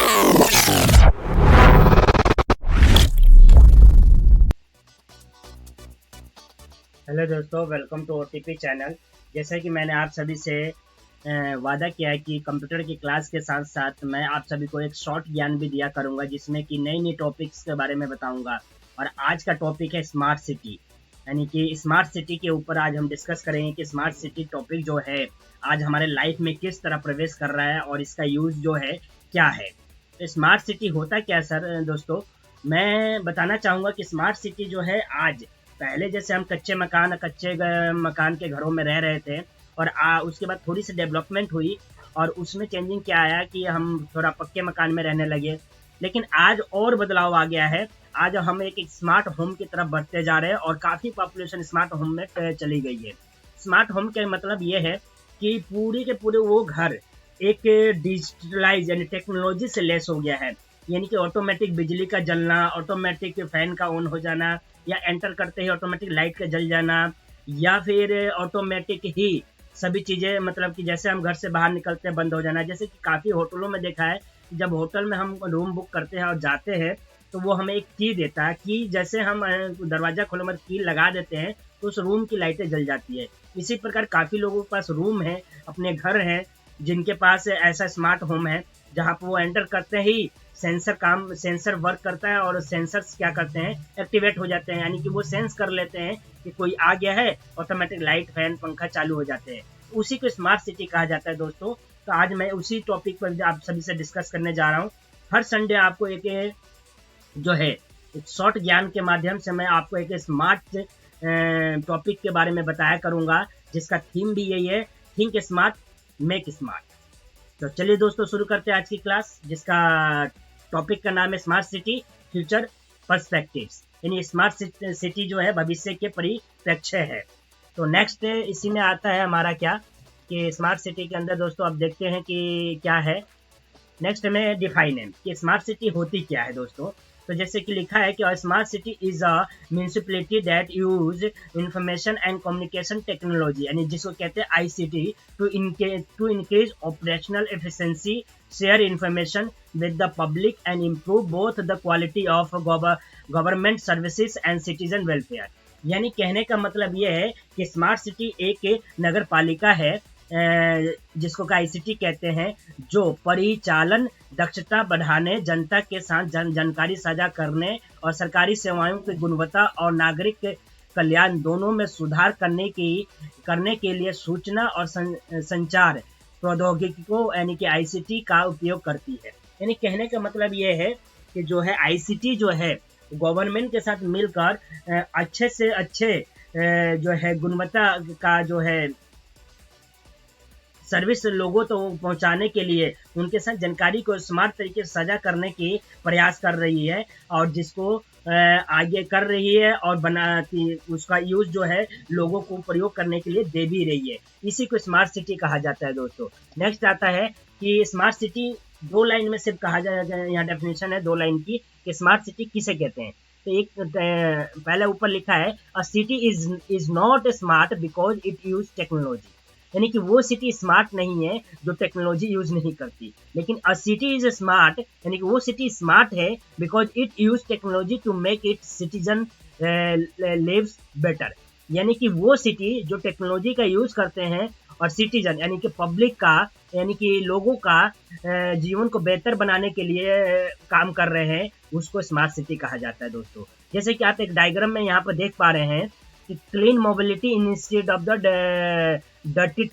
Hello दोस्तों, welcome to OTP channel. जैसा कि मैंने आप सभी से वादा किया है कि कंप्यूटर की क्लास के साथ साथ मैं आप सभी को एक शॉर्ट ज्ञान भी दिया करूंगा, जिसमें कि नई नई टॉपिक्स के बारे में बताऊंगा। और आज का टॉपिक है स्मार्ट सिटी, यानी कि स्मार्ट सिटी के ऊपर आज हम डिस्कस करेंगे कि स्मार्ट सिटी टॉपिक जो है आज हमारे लाइफ में किस तरह प्रवेश कर रहा है और इसका यूज जो है क्या है। तो स्मार्ट सिटी होता क्या है सर दोस्तों, मैं बताना चाहूँगा कि स्मार्ट सिटी जो है आज, पहले जैसे हम कच्चे मकान के घरों में रह रहे थे और उसके बाद थोड़ी सी डेवलपमेंट हुई और उसमें चेंजिंग क्या आया कि हम थोड़ा पक्के मकान में रहने लगे। लेकिन आज और बदलाव आ गया है। आज हम एक स्मार्ट होम की तरफ बढ़ते जा रहे हैं और काफ़ी पॉपुलेशन स्मार्ट होम में चली गई है। स्मार्ट होम का मतलब ये है कि पूरे के पूरे वो घर एक डिजिटलाइज यानी टेक्नोलॉजी से लेस हो गया है। यानी कि ऑटोमेटिक बिजली का जलना, ऑटोमेटिक फैन का ऑन हो जाना, या एंटर करते ही ऑटोमेटिक लाइट का जल जाना, या फिर ऑटोमेटिक ही सभी चीज़ें, मतलब कि जैसे हम घर से बाहर निकलते हैं बंद हो जाना। जैसे कि काफ़ी होटलों में देखा है, जब होटल में हम रूम बुक करते हैं और जाते हैं तो वो हमें एक की देता है कि जैसे हम दरवाज़ा खोले मत की लगा देते हैं तो उस रूम की लाइटें जल जाती है। इसी प्रकार काफ़ी लोगों के पास रूम है, अपने घर हैं, जिनके पास ऐसा स्मार्ट होम है जहाँ पर वो एंटर करते ही सेंसर वर्क करता है और सेंसर्स क्या करते हैं, एक्टिवेट हो जाते हैं। यानी कि वो सेंस कर लेते हैं कि कोई आ गया है, ऑटोमेटिक लाइट फैन पंखा चालू हो जाते हैं। उसी को स्मार्ट सिटी कहा जाता है दोस्तों। तो आज मैं उसी टॉपिक पर आप सभी से डिस्कस करने जा रहा हूँ। हर संडे आपको एक जो है एक शॉर्ट ज्ञान के माध्यम से मैं आपको एक स्मार्ट टॉपिक के बारे में बताया करूँगा, जिसका थीम भी यही है, थिंक स्मार्ट मेक स्मार्ट। तो चलिए दोस्तों शुरू करते हैं आज की क्लास, जिसका टॉपिक का नाम है स्मार्ट सिटी फ्यूचर पर्सपेक्टिव्स। यानी स्मार्ट सिटी जो है भविष्य के परिप्रेक्ष्य है। तो नेक्स्ट इसी में आता है हमारा क्या कि स्मार्ट सिटी के अंदर दोस्तों आप देखते हैं कि क्या है। नेक्स्ट में डिफाइन है कि स्मार्ट सिटी होती क्या है दोस्तों। तो जैसे कि लिखा है कि smart city is a municipality that use information and communication technology, यानी जिसको कहते हैं ICT, to increase operational efficiency, share information with the public and improve both the quality of government services and citizen welfare. यानी कहने का मतलब ये है कि स्मार्ट सिटी एक नगर पालिका है जिसको का आईसीटी कहते हैं, जो परिचालन दक्षता बढ़ाने, जनता के साथ जानकारी साझा करने और सरकारी सेवाओं की गुणवत्ता और नागरिक कल्याण दोनों में सुधार करने के लिए सूचना और संचार प्रौद्योगिकियों यानी कि आईसीटी का उपयोग करती है। यानी कहने का मतलब ये है कि जो है आईसीटी जो है गवर्नमेंट के साथ मिलकर अच्छे से अच्छे जो है गुणवत्ता का जो है सर्विस लोगों तो पहुंचाने के लिए उनके साथ जानकारी को स्मार्ट तरीके से साझा करने की प्रयास कर रही है और जिसको आगे कर रही है और बनाती उसका यूज जो है लोगों को प्रयोग करने के लिए दे भी रही है। इसी को स्मार्ट सिटी कहा जाता है दोस्तों। नेक्स्ट आता है कि स्मार्ट सिटी दो लाइन में सिर्फ कहा जाएगा, यहाँ डेफिनेशन है दो लाइन की कि स्मार्ट सिटी किसे कहते हैं। तो एक पहले ऊपर लिखा है अ city is not smart because it use technology, यानी कि वो सिटी स्मार्ट नहीं है जो टेक्नोलॉजी यूज नहीं करती। लेकिन अ सिटी इज स्मार्ट यानी कि वो सिटी स्मार्ट है because it use technology to make it citizen lives better, यानी कि वो सिटी जो टेक्नोलॉजी का यूज करते हैं और सिटीजन यानी कि पब्लिक का यानी कि लोगों का जीवन को बेहतर बनाने के लिए काम कर रहे हैं, उसको स्मार्ट सिटी कहा जाता है दोस्तों। जैसे कि आप एक डायग्राम में यहाँ पर देख पा रहे हैं कि clean mobility instead of the dirty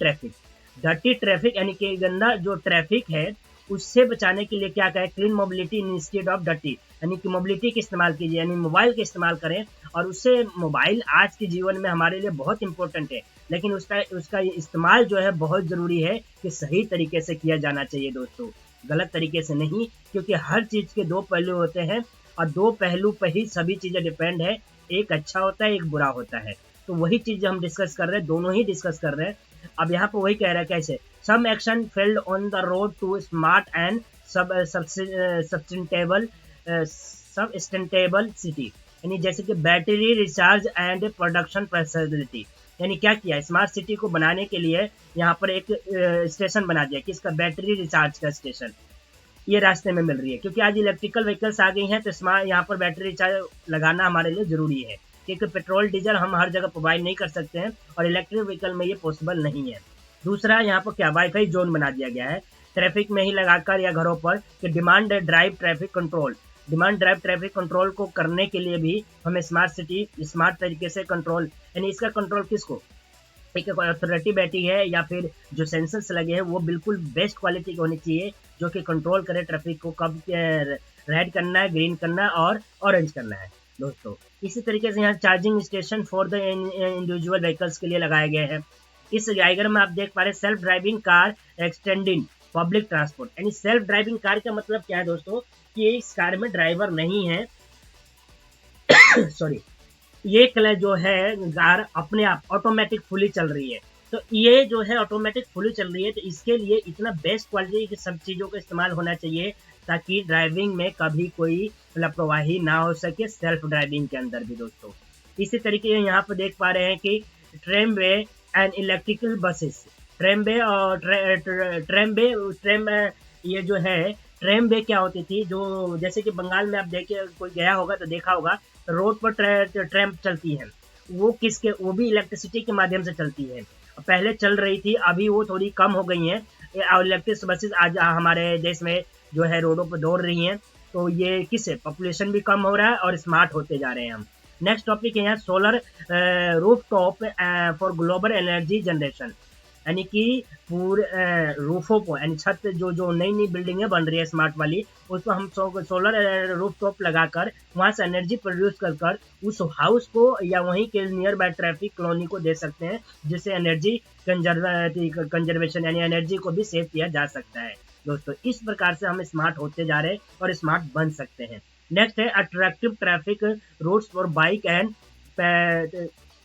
traffic यानी कि गंदा जो ट्रैफिक है उससे बचाने के लिए क्या करें, clean mobility instead of dirty, यानी कि मोबिलिटी का इस्तेमाल कीजिए, यानी मोबाइल का इस्तेमाल करें। और उससे मोबाइल आज के जीवन में हमारे लिए बहुत इंपॉर्टेंट है, लेकिन उसका इस्तेमाल जो है बहुत ज़रूरी है कि सही तरीके से किया जाना चाहिए दोस्तों, गलत तरीके से नहीं। क्योंकि हर चीज़ के दो पहलू होते हैं और दो पहलू पर ही सभी चीज़ें डिपेंड है, एक अच्छा होता है एक बुरा होता है। तो वही चीज़ हम डिस्कस कर रहे हैं, दोनों ही डिस्कस कर रहे हैं। अब यहाँ पर वही कह रहा है कैसे some action failed on the road to smart and sustainable city, यानी जैसे कि battery recharge and production facility. यानी क्या किया, स्मार्ट सिटी को बनाने के लिए यहाँ पर एक स्टेशन बना दिया, किसका, बैटरी रिचार्ज का स्टेशन। ये रास्ते में मिल रही है, क्योंकि आज इलेक्ट्रिकल व्हीकल्स आ गई हैं, तो स्मार्ट यहाँ पर बैटरी रिचार्ज लगाना हमारे लिए ज़रूरी है, क्योंकि पेट्रोल डीजल हम हर जगह प्रोवाइड नहीं कर सकते हैं और इलेक्ट्रिक व्हीकल में ये पॉसिबल नहीं है। दूसरा, यहाँ पर क्या वाईफाई जोन बना दिया गया है ट्रैफिक में ही लगाकर या घरों पर, कि demand drive traffic control. Demand drive traffic control को करने के लिए भी हमें स्मार्ट सिटी स्मार्ट तरीके से कंट्रोल, यानी इसका कंट्रोल किसको, एक अथॉरिटी बैठी है या फिर जो सेंसर्स लगे हैं वो बिल्कुल बेस्ट क्वालिटी की होनी चाहिए, जो कि कंट्रोल करे ट्रैफिक को, कब रेड करना है, ग्रीन करना है और ऑरेंज करना है दोस्तों। इसी तरीके से यहाँ charging station for the individual vehicles के लिए लगाए गए हैं। इस डायग्राम में आप देख पा रहे हैं self driving car extending public transport, यानी सेल्फ ड्राइविंग कार का मतलब क्या है दोस्तों, कि इस कार में ड्राइवर नहीं है सॉरी, ये कलर जो है कार अपने आप ऑटोमेटिक फुली चल रही है। तो ये जो है ऑटोमेटिक फुली चल रही है, तो इसके लिए इतना बेस्ट क्वालिटी की सब चीज़ों का इस्तेमाल होना चाहिए ताकि ड्राइविंग में कभी कोई लापरवाही ना हो सके, सेल्फ ड्राइविंग के अंदर भी दोस्तों। इसी तरीके से यहाँ पर देख पा रहे हैं कि ट्रेमवे एंड इलेक्ट्रिकल बसेस, ट्रेमवे और ट्रेम ये जो है ट्रेमवे क्या होती थी, जो जैसे कि बंगाल में आप देखे कोई गया होगा तो देखा होगा, रोड पर ट्रेन चलती है, वो किसके, वो भी इलेक्ट्रिसिटी के माध्यम से चलती है। पहले चल रही थी, अभी वो थोड़ी कम हो गई हैं। इलेक्ट्रिक बसेस आज हमारे देश में जो है रोडों पर दौड़ रही हैं, तो ये किससे, पॉपुलेशन भी कम हो रहा है और स्मार्ट होते जा रहे हैं हम। नेक्स्ट टॉपिक है यहाँ solar roof top for global energy generation, यानी कि पूरे रूफों को, यानी छत जो जो नई नई बिल्डिंगें बन रही है स्मार्ट वाली, उस पर हम सोलर रूफ टॉप लगाकर वहाँ से एनर्जी प्रोड्यूस कर उस हाउस को या वहीं के नियर बाय ट्रैफिक कॉलोनी को दे सकते हैं, जिससे एनर्जी कंजर्वेशन यानी एनर्जी को भी सेव किया जा सकता है दोस्तों। इस प्रकार से हम स्मार्ट होते जा रहे हैं और स्मार्ट बन सकते हैं। नेक्स्ट है attractive traffic routes for bike and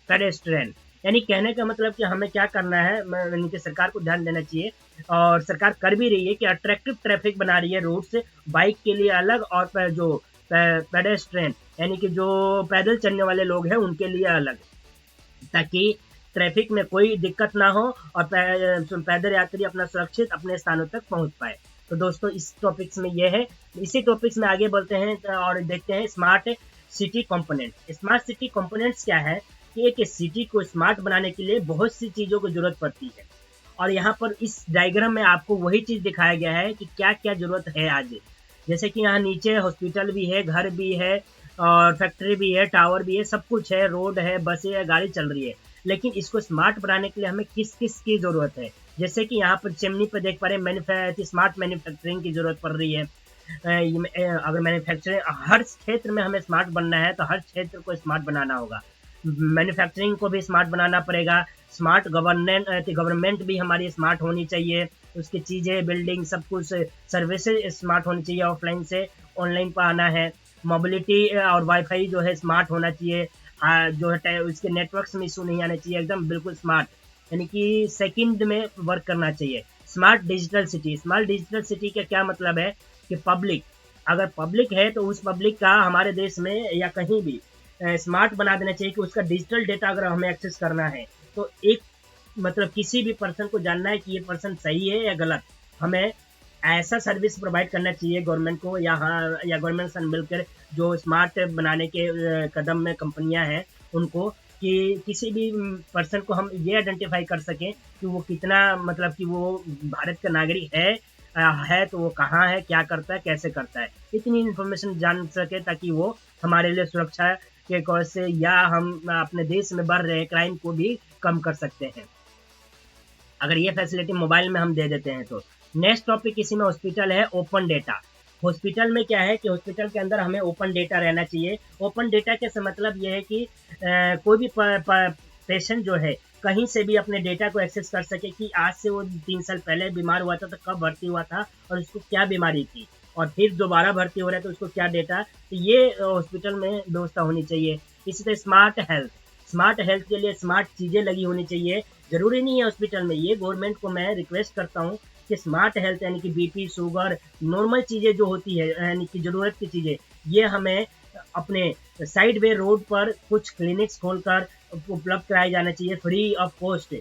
pedestrian, यानी कहने का मतलब कि हमें क्या करना है, यानी कि सरकार को ध्यान देना चाहिए और सरकार कर भी रही है कि अट्रैक्टिव ट्रैफिक बना रही है रूट्स, बाइक के लिए अलग और जो पेडेस्ट्रियन यानी कि जो पैदल चलने वाले लोग हैं उनके लिए अलग, ताकि ट्रैफिक में कोई दिक्कत ना हो और पैदल यात्री अपना सुरक्षित अपने स्थानों तक पहुंच पाए। तो दोस्तों इस टॉपिक्स में ये है, इसी टॉपिक्स में आगे बढ़ते हैं और देखते हैं smart city component. Smart city components क्या है कि एक सिटी को स्मार्ट बनाने के लिए बहुत सी चीज़ों की जरूरत पड़ती है, और यहाँ पर इस डायग्राम में आपको वही चीज़ दिखाया गया है कि क्या क्या जरूरत है आज। जैसे कि यहाँ नीचे हॉस्पिटल भी है, घर भी है और फैक्ट्री भी है, टावर भी है, सब कुछ है, रोड है, बसें है, गाड़ी चल रही है, लेकिन इसको स्मार्ट बनाने के लिए हमें किस किस की ज़रूरत है। जैसे कि यहाँ पर चिमनी पर देख पा रहे हैं स्मार्ट मैन्युफैक्चरिंग की ज़रूरत पड़ रही है। अगर मैन्युफैक्चरिंग हर क्षेत्र में हमें स्मार्ट बनना है तो हर क्षेत्र को स्मार्ट बनाना होगा, मैन्युफैक्चरिंग को भी स्मार्ट बनाना पड़ेगा, स्मार्ट गवर्नमेंट भी हमारी स्मार्ट होनी चाहिए, उसकी चीज़ें बिल्डिंग सब कुछ सर्विसेज स्मार्ट होनी चाहिए, ऑफलाइन से ऑनलाइन पर आना है, मोबिलिटी और वाईफाई जो है स्मार्ट होना चाहिए, जो है उसके नेटवर्क्स में इशू नहीं आना चाहिए, एकदम बिल्कुल स्मार्ट, यानी कि सेकंड में वर्क करना चाहिए। Smart digital city, smart digital city का क्या मतलब है कि पब्लिक, अगर पब्लिक है तो उस पब्लिक का हमारे देश में या कहीं भी स्मार्ट बना देना चाहिए कि उसका डिजिटल डेटा अगर हमें एक्सेस करना है तो एक मतलब किसी भी पर्सन को जानना है कि ये पर्सन सही है या गलत, हमें ऐसा सर्विस प्रोवाइड करना चाहिए गवर्नमेंट को या गवर्नमेंट से मिलकर जो स्मार्ट बनाने के कदम में कंपनियां हैं उनको, कि किसी भी पर्सन को हम ये आइडेंटिफाई कर सकें कि वो कितना मतलब कि वो भारत का नागरिक है तो वो कहाँ है, क्या करता है, कैसे करता है, इतनी इन्फॉर्मेशन जान सके ताकि वो हमारे लिए सुरक्षा के कौन से या हम अपने देश में बढ़ रहे क्राइम को भी कम कर सकते हैं अगर ये फैसिलिटी मोबाइल में हम दे देते हैं तो। नेक्स्ट टॉपिक इसी में हॉस्पिटल है, ओपन डेटा। हॉस्पिटल में क्या है कि हॉस्पिटल के अंदर हमें ओपन डेटा रहना चाहिए। ओपन डेटा के से मतलब ये है कि कोई भी पेशेंट जो है कहीं से भी अपने डेटा को एक्सेस कर सके कि आज से वो 3 साल पहले बीमार हुआ था तो कब भर्ती हुआ था और उसको क्या बीमारी थी, और फिर दोबारा भर्ती हो रहा है तो उसको क्या डेटा, तो ये हॉस्पिटल में व्यवस्था होनी चाहिए। इसी तरह स्मार्ट हेल्थ के लिए स्मार्ट चीज़ें लगी होनी चाहिए। ज़रूरी नहीं है हॉस्पिटल में, ये गवर्नमेंट को मैं रिक्वेस्ट करता हूँ कि स्मार्ट हेल्थ यानी कि बीपी, शुगर, नॉर्मल चीज़ें जो होती है यानी कि ज़रूरत की चीज़ें, ये हमें अपने साइड वे रोड पर कुछ क्लिनिक्स खोलकर उपलब्ध कराया जाना चाहिए फ्री ऑफ कॉस्ट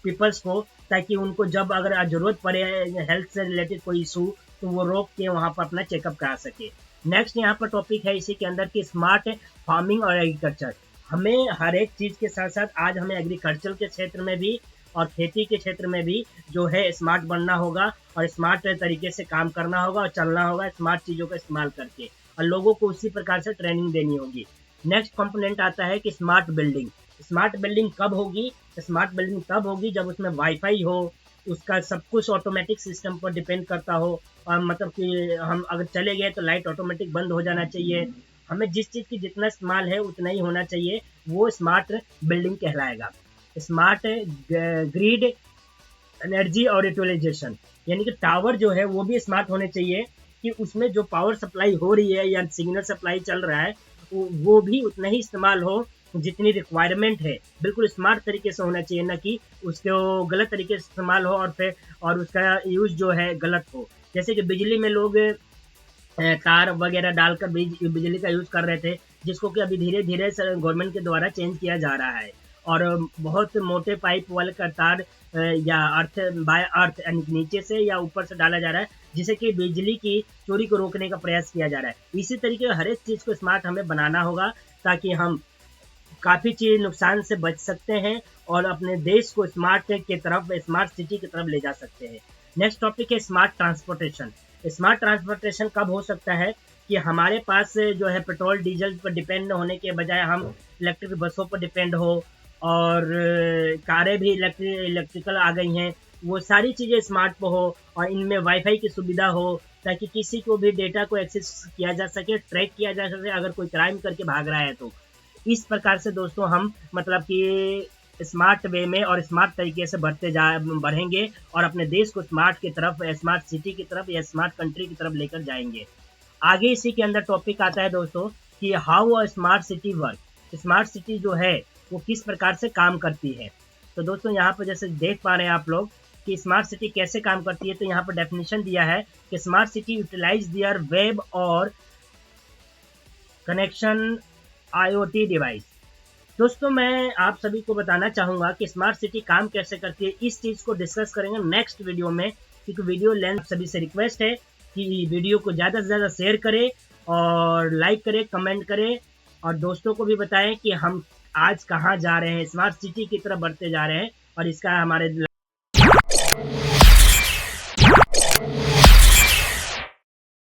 पीपल्स को, ताकि उनको जब अगर ज़रूरत पड़े हेल्थ से रिलेटेड कोई इशू तो वो रोक के वहाँ पर अपना चेकअप करा सके। नेक्स्ट यहाँ पर टॉपिक है इसी के अंदर की स्मार्ट फार्मिंग और एग्रीकल्चर। हमें हर एक चीज़ के साथ साथ आज हमें एग्रीकल्चर के क्षेत्र में भी और खेती के क्षेत्र में भी जो है स्मार्ट बनना होगा और स्मार्ट तरीके से काम करना होगा और चलना होगा स्मार्ट चीज़ों का इस्तेमाल करके, और लोगों को उसी प्रकार से ट्रेनिंग देनी होगी। नेक्स्ट कंपोनेंट आता है कि स्मार्ट बिल्डिंग। स्मार्ट बिल्डिंग कब होगी? स्मार्ट बिल्डिंग तब होगी जब उसमें वाईफाई हो, उसका सब कुछ ऑटोमेटिक सिस्टम पर डिपेंड करता हो, और मतलब कि हम अगर चले गए तो लाइट ऑटोमेटिक बंद हो जाना चाहिए। हमें जिस चीज़ की जितना इस्तेमाल है उतना ही होना चाहिए, वो स्मार्ट बिल्डिंग कहलाएगा। स्मार्ट ग्रिड एनर्जी और यूटिलाइजेशन, यानी कि टावर जो है वो भी स्मार्ट होने चाहिए कि उसमें जो पावर सप्लाई हो रही है या सिग्नल सप्लाई चल रहा है वो भी उतना ही इस्तेमाल हो जितनी रिक्वायरमेंट है। बिल्कुल स्मार्ट तरीके से होना चाहिए, ना कि उसको गलत तरीके से इस्तेमाल हो और उसका यूज़ जो है गलत हो। जैसे कि बिजली में लोग तार वगैरह डालकर बिजली का यूज़ कर रहे थे, जिसको कि अभी धीरे धीरे गवर्नमेंट के द्वारा चेंज किया जा रहा है, और बहुत मोटे पाइप वाले का तार या अर्थ बाय अर्थ यानी नीचे से या ऊपर से डाला जा रहा है, जिससे कि बिजली की चोरी को रोकने का प्रयास किया जा रहा है। इसी तरीके हर एक चीज़ को स्मार्ट हमें बनाना होगा ताकि हम काफ़ी चीज़ नुकसान से बच सकते हैं और अपने देश को स्मार्ट के तरफ, स्मार्ट सिटी की तरफ ले जा सकते हैं। नेक्स्ट टॉपिक है स्मार्ट ट्रांसपोर्टेशन। स्मार्ट ट्रांसपोर्टेशन कब हो सकता है कि हमारे पास जो है पेट्रोल डीजल पर डिपेंड होने के बजाय हम इलेक्ट्रिक बसों पर डिपेंड हो, और कारें भी इलेक्ट्रिकल आ गई हैं, वो सारी चीज़ें स्मार्ट पे हो और इनमें वाईफाई की सुविधा हो ताकि किसी को भी डेटा को एक्सेस किया जा सके, ट्रैक किया जा सके अगर कोई क्राइम करके भाग रहा है तो। इस प्रकार से दोस्तों हम मतलब कि स्मार्ट वे में और स्मार्ट तरीके से बढ़ेंगे और अपने देश को स्मार्ट की तरफ, स्मार्ट सिटी की तरफ या स्मार्ट कंट्री की तरफ लेकर जाएंगे। आगे इसी के अंदर टॉपिक आता है दोस्तों कि how a smart city work. Smart city जो है वो किस प्रकार से काम करती है। तो दोस्तों यहाँ पर जैसे देख पा रहे हैं आप लोग कि स्मार्ट सिटी कैसे काम करती है, तो यहाँ पर डेफिनेशन दिया है कि smart city utilise their web और कनेक्शन IoT डिवाइस। दोस्तों मैं आप सभी को बताना चाहूँगा कि स्मार्ट सिटी काम कैसे करती है, इस चीज़ को डिस्कस करेंगे नेक्स्ट वीडियो में, क्योंकि वीडियो लेंथ सभी से रिक्वेस्ट है कि वीडियो को ज़्यादा से ज़्यादा शेयर करें और लाइक करें, कमेंट करें, और दोस्तों को भी बताएं कि हम आज कहाँ जा रहे हैं, स्मार्ट सिटी की तरफ बढ़ते जा रहे हैं और इसका हमारे